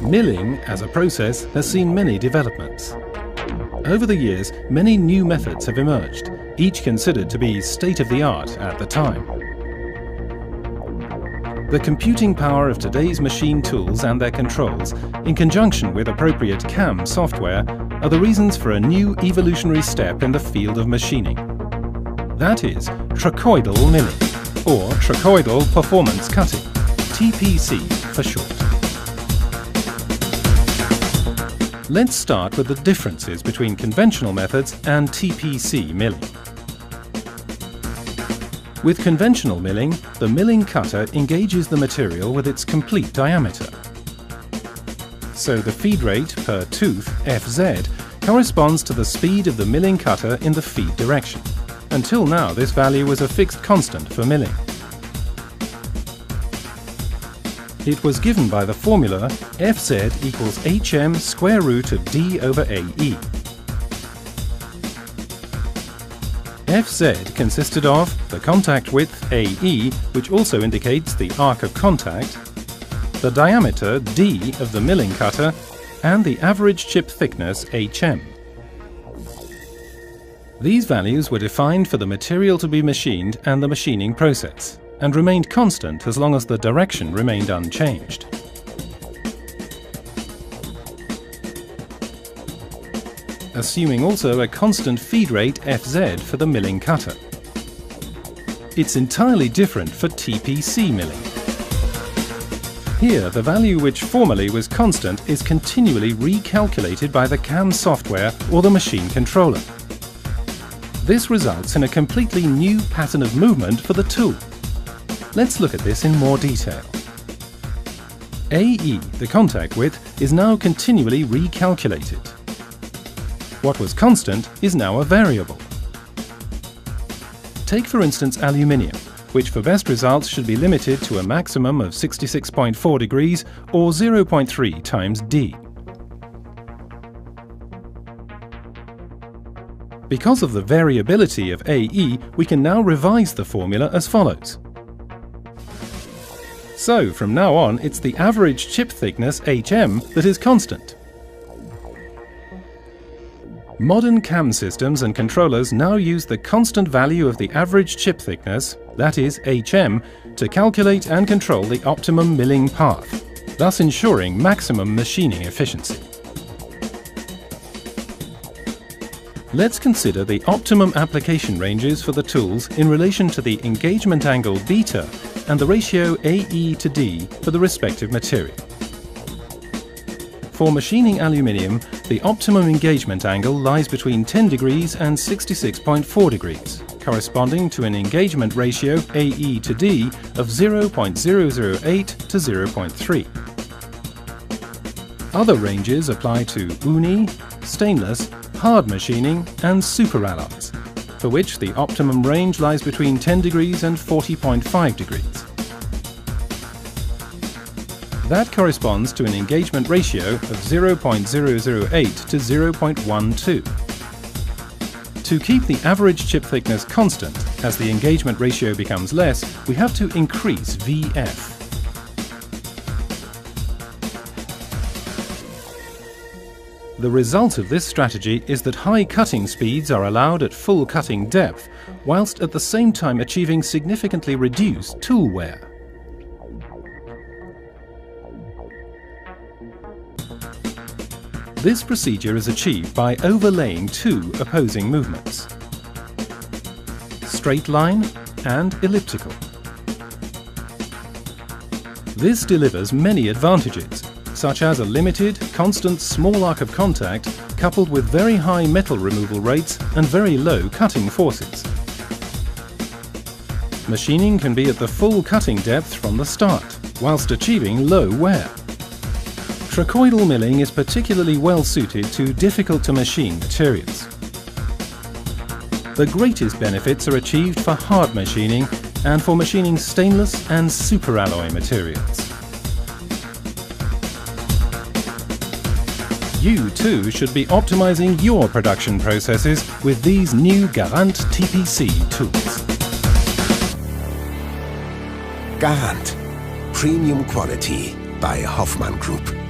Milling as a process has seen many developments. Over the years, many new methods have emerged, each considered to be state-of-the-art at the time. The computing power of today's machine tools and their controls, in conjunction with appropriate CAM software, are the reasons for a new evolutionary step in the field of machining. That is trochoidal milling, or trochoidal performance cutting, TPC for short. Let's start with the differences between conventional methods and TPC milling. With conventional milling, the milling cutter engages the material with its complete diameter. So the feed rate per tooth, Fz, corresponds to the speed of the milling cutter in the feed direction. Until now, this value was a fixed constant for milling. It was given by the formula Fz equals hm square root of d over AE. Fz consisted of the contact width AE, which also indicates the arc of contact, the diameter d of the milling cutter, and the average chip thickness hm. These values were defined for the material to be machined and the machining process, and remained constant as long as the direction remained unchanged. Assuming also a constant feed rate Fz for the milling cutter. It's entirely different for TPC milling. Here, the value which formerly was constant is continually recalculated by the CAM software or the machine controller. This results in a completely new pattern of movement for the tool. Let's look at this in more detail. AE, the contact width, is now continually recalculated. What was constant is now a variable. Take for instance aluminium, which for best results should be limited to a maximum of 66.4 degrees or 0.3 times D. Because of the variability of AE, we can now revise the formula as follows. So from now on, it's the average chip thickness HM that is constant. Modern CAM systems and controllers now use the constant value of the average chip thickness, that is HM, to calculate and control the optimum milling path, thus ensuring maximum machining efficiency. Let's consider the optimum application ranges for the tools in relation to the engagement angle beta and the ratio AE to D for the respective material. For machining aluminium, the optimum engagement angle lies between 10 degrees and 66.4 degrees, corresponding to an engagement ratio AE to D of 0.008 to 0.3. Other ranges apply to uni, stainless, hard machining and superalloys, for which the optimum range lies between 10 degrees and 40.5 degrees. That corresponds to an engagement ratio of 0.008 to 0.12. To keep the average chip thickness constant as the engagement ratio becomes less, we have to increase VF. The result of this strategy is that high cutting speeds are allowed at full cutting depth, whilst at the same time achieving significantly reduced tool wear. This procedure is achieved by overlaying two opposing movements: straight line and elliptical. This delivers many advantages, such as a limited, constant small arc of contact coupled with very high metal removal rates and very low cutting forces. Machining can be at the full cutting depth from the start, whilst achieving low wear. Trochoidal milling is particularly well suited to difficult-to-machine materials. The greatest benefits are achieved for hard machining and for machining stainless and superalloy materials. You too should be optimizing your production processes with these new Garant TPC tools. Garant. premium quality by Hoffmann Group.